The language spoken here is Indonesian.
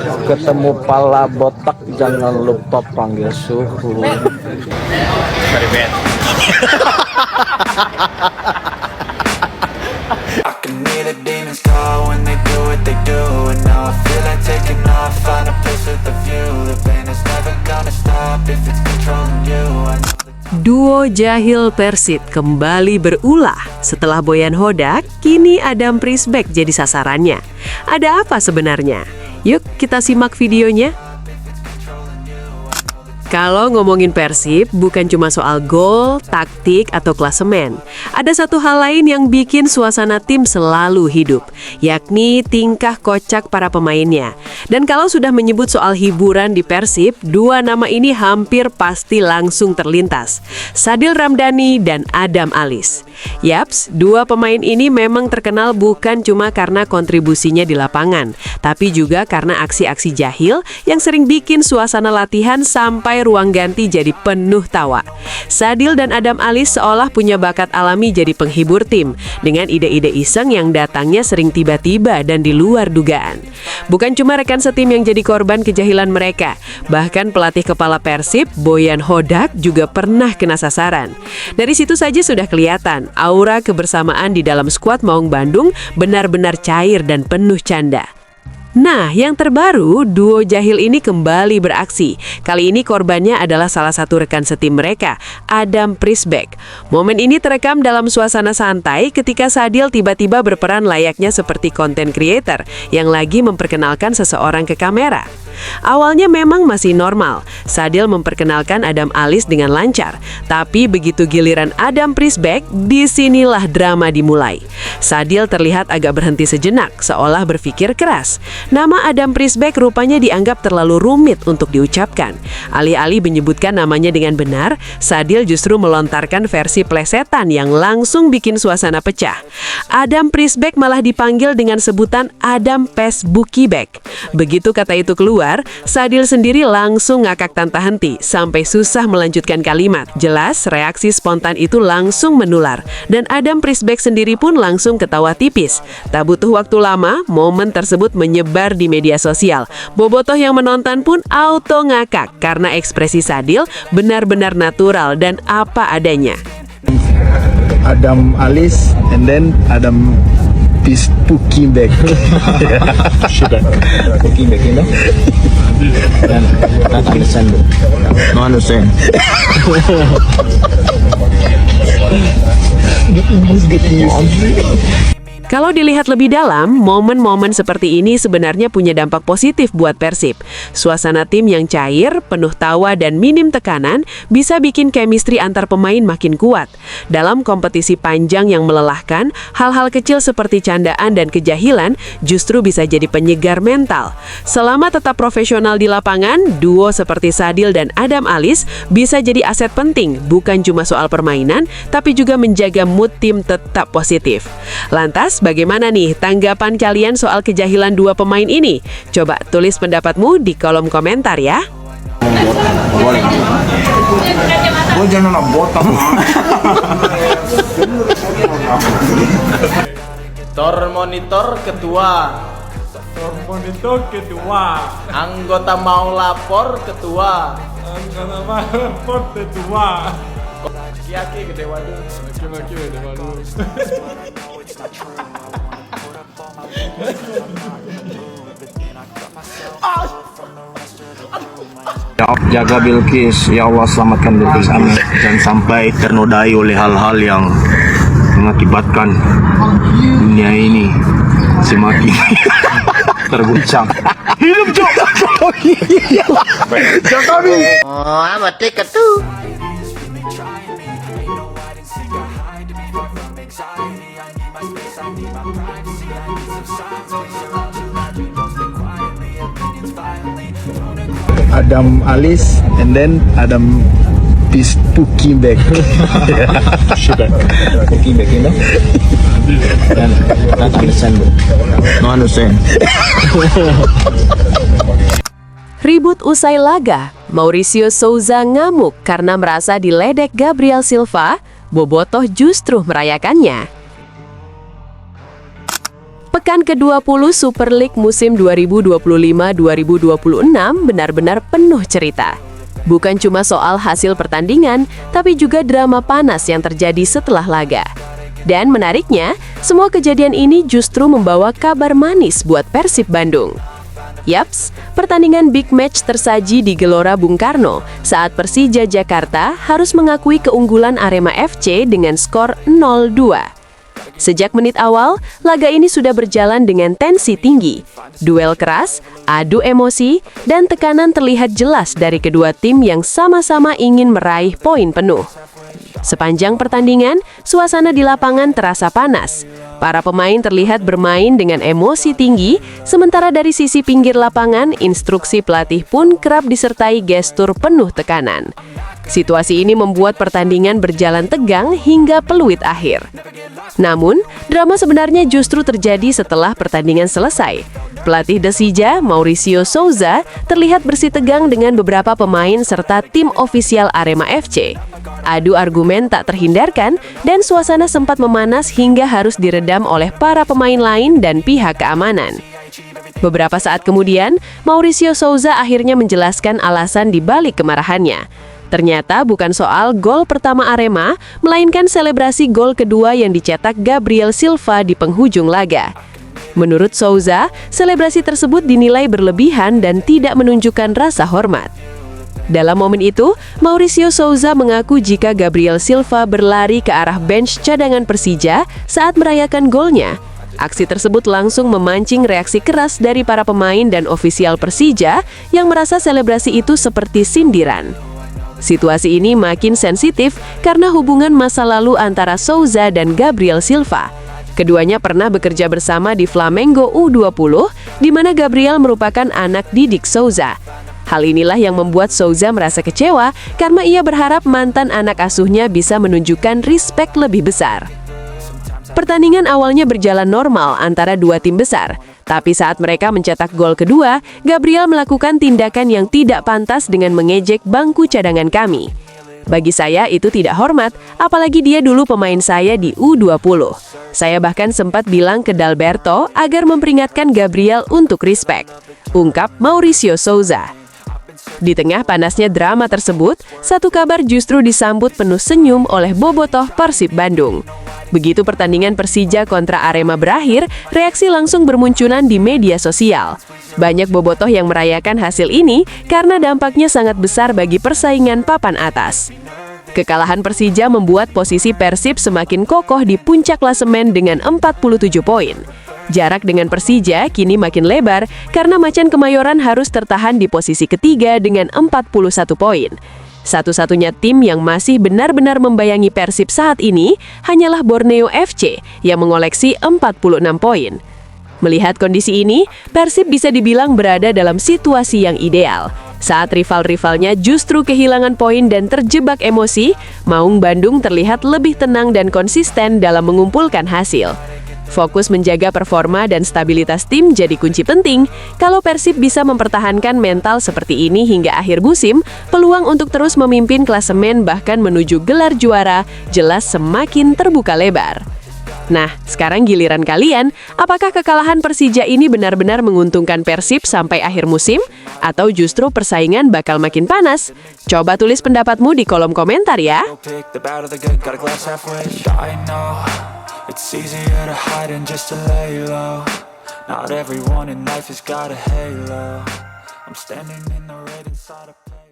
Ketemu pala botak jangan lupa panggil suhu. Sorry, Ben. I can hear the demons call when they do what they do. And now I feel like taking off, find a place with a view. The pain is never gonna stop if it's controlling you. I know that Duo Jahil Persib kembali berulah. Setelah Boyan Hodak, kini Adam Prisbek jadi sasarannya. Ada apa sebenarnya? Yuk kita simak videonya. Kalau ngomongin Persib, bukan cuma soal gol, taktik, atau klasemen. Ada satu hal lain yang bikin suasana tim selalu hidup, yakni tingkah kocak para pemainnya. Dan kalau sudah menyebut soal hiburan di Persib, dua nama ini hampir pasti langsung terlintas. Sadil Ramdhani dan Adam Alizé. Yaps, dua pemain ini memang terkenal bukan cuma karena kontribusinya di lapangan, tapi juga karena aksi-aksi jahil yang sering bikin suasana latihan sampai ruang ganti jadi penuh tawa. Sadil dan Adam Alizé seolah punya bakat alami jadi penghibur tim, dengan ide-ide iseng yang datangnya sering tiba-tiba dan di luar dugaan. Bukan cuma rekan setim yang jadi korban kejahilan mereka, bahkan pelatih kepala Persib, Boyan Hodak, juga pernah kena sasaran. Dari situ saja sudah kelihatan, aura kebersamaan di dalam skuad Maung Bandung benar-benar cair dan penuh canda. Nah, yang terbaru, duo jahil ini kembali beraksi. Kali ini korbannya adalah salah satu rekan setim mereka, Adam Prisbek. Momen ini terekam dalam suasana santai ketika Sadil tiba-tiba berperan layaknya seperti content creator yang lagi memperkenalkan seseorang ke kamera. Awalnya memang masih normal, Sadil memperkenalkan Adam Alizé dengan lancar. Tapi begitu giliran Adam Prisbek, disinilah drama dimulai. Sadil terlihat agak berhenti sejenak, seolah berpikir keras. Nama Adam Prisbek rupanya dianggap terlalu rumit untuk diucapkan. Alih-alih menyebutkan namanya dengan benar, Sadil justru melontarkan versi plesetan yang langsung bikin suasana pecah. Adam Prisbek malah dipanggil dengan sebutan Adam Pes Bukibek. Begitu kata itu keluar, Sadil sendiri langsung ngakak tanpa henti sampai susah melanjutkan kalimat. Jelas reaksi spontan itu langsung menular dan Adam Prisbek sendiri pun langsung ketawa tipis. Tak butuh waktu lama, momen tersebut menyebar di media sosial. Bobotoh yang menonton pun auto ngakak karena ekspresi Sadil benar-benar natural dan apa adanya. Adam Alizé and then Adam Prisbek. Prisbek, you know? Not understand. No understand. Kalau dilihat lebih dalam, momen-momen seperti ini sebenarnya punya dampak positif buat Persib. Suasana tim yang cair, penuh tawa dan minim tekanan bisa bikin chemistry antar pemain makin kuat. Dalam kompetisi panjang yang melelahkan, hal-hal kecil seperti candaan dan kejahilan justru bisa jadi penyegar mental. Selama tetap profesional di lapangan, duo seperti Sadil dan Adam Alizé bisa jadi aset penting, bukan cuma soal permainan, tapi juga menjaga mood tim tetap positif. Lantas, bagaimana nih tanggapan kalian soal kejahilan dua pemain ini? Coba tulis pendapatmu di kolom komentar ya. Boleh. Oh, jangan botak. Monitor ketua. Monitor kedua, Anggota mau lapor ketua. anggota lapor kedua. Kiaki gede waduh. Laki-laki udah malu. Ya Allah, jaga Bilqis, ya Allah selamatkan Bilqis, amin. Jangan sampai ternodai oleh hal-hal yang mengakibatkan dunia ini semakin terguncang. Hidup Jokowi. Jokowi. Oh, amat tiket tuh. Adam Alizé and then Adam Prisbek. Prisbek, you know? Not understand. No understand. Ribut usai laga, Mauricio Souza ngamuk karena merasa diledek Gabriel Silva, Bobotoh justru merayakannya. Pekan ke-20 Super League musim 2025-2026 benar-benar penuh cerita. Bukan cuma soal hasil pertandingan, tapi juga drama panas yang terjadi setelah laga. Dan menariknya, semua kejadian ini justru membawa kabar manis buat Persib Bandung. Yaps, pertandingan big match tersaji di Gelora Bung Karno saat Persija Jakarta harus mengakui keunggulan Arema FC dengan skor 0-2. Sejak menit awal, laga ini sudah berjalan dengan tensi tinggi. Duel keras, adu emosi, dan tekanan terlihat jelas dari kedua tim yang sama-sama ingin meraih poin penuh. Sepanjang pertandingan, suasana di lapangan terasa panas. Para pemain terlihat bermain dengan emosi tinggi, sementara dari sisi pinggir lapangan, instruksi pelatih pun kerap disertai gestur penuh tekanan. Situasi ini membuat pertandingan berjalan tegang hingga peluit akhir. Namun, drama sebenarnya justru terjadi setelah pertandingan selesai. Pelatih Persija, Mauricio Souza, terlihat bersitegang dengan beberapa pemain serta tim ofisial Arema FC. Adu argumen tak terhindarkan dan suasana sempat memanas hingga harus diredam oleh para pemain lain dan pihak keamanan. Beberapa saat kemudian, Mauricio Souza akhirnya menjelaskan alasan di balik kemarahannya. Ternyata bukan soal gol pertama Arema, melainkan selebrasi gol kedua yang dicetak Gabriel Silva di penghujung laga. Menurut Souza, selebrasi tersebut dinilai berlebihan dan tidak menunjukkan rasa hormat. Dalam momen itu, Mauricio Souza mengaku jika Gabriel Silva berlari ke arah bench cadangan Persija saat merayakan golnya. Aksi tersebut langsung memancing reaksi keras dari para pemain dan ofisial Persija yang merasa selebrasi itu seperti sindiran. Situasi ini makin sensitif karena hubungan masa lalu antara Souza dan Gabriel Silva. Keduanya pernah bekerja bersama di Flamengo U20, di mana Gabriel merupakan anak didik Souza. Hal inilah yang membuat Souza merasa kecewa karena ia berharap mantan anak asuhnya bisa menunjukkan respek lebih besar. Pertandingan awalnya berjalan normal antara dua tim besar, tapi saat mereka mencetak gol kedua, Gabriel melakukan tindakan yang tidak pantas dengan mengejek bangku cadangan kami. Bagi saya itu tidak hormat, apalagi dia dulu pemain saya di U20. Saya bahkan sempat bilang ke Dalberto agar memperingatkan Gabriel untuk respek, ungkap Mauricio Souza. Di tengah panasnya drama tersebut, satu kabar justru disambut penuh senyum oleh bobotoh Persib Bandung. Begitu pertandingan Persija kontra Arema berakhir, reaksi langsung bermunculan di media sosial. Banyak bobotoh yang merayakan hasil ini karena dampaknya sangat besar bagi persaingan papan atas. Kekalahan Persija membuat posisi Persib semakin kokoh di puncak klasemen dengan 47 poin. Jarak dengan Persija kini makin lebar karena Macan Kemayoran harus tertahan di posisi ketiga dengan 41 poin. Satu-satunya tim yang masih benar-benar membayangi Persib saat ini hanyalah Borneo FC yang mengoleksi 46 poin. Melihat kondisi ini, Persib bisa dibilang berada dalam situasi yang ideal. Saat rival-rivalnya justru kehilangan poin dan terjebak emosi, Maung Bandung terlihat lebih tenang dan konsisten dalam mengumpulkan hasil. Fokus menjaga performa dan stabilitas tim jadi kunci penting. Kalau Persib bisa mempertahankan mental seperti ini hingga akhir musim, peluang untuk terus memimpin klasemen bahkan menuju gelar juara jelas semakin terbuka lebar. Nah, sekarang giliran kalian, apakah kekalahan Persija ini benar-benar menguntungkan Persib sampai akhir musim? Atau justru persaingan bakal makin panas? Coba tulis pendapatmu di kolom komentar ya! It's easier to hide than just to lay low. Not everyone in life has got a halo. I'm standing in the red inside a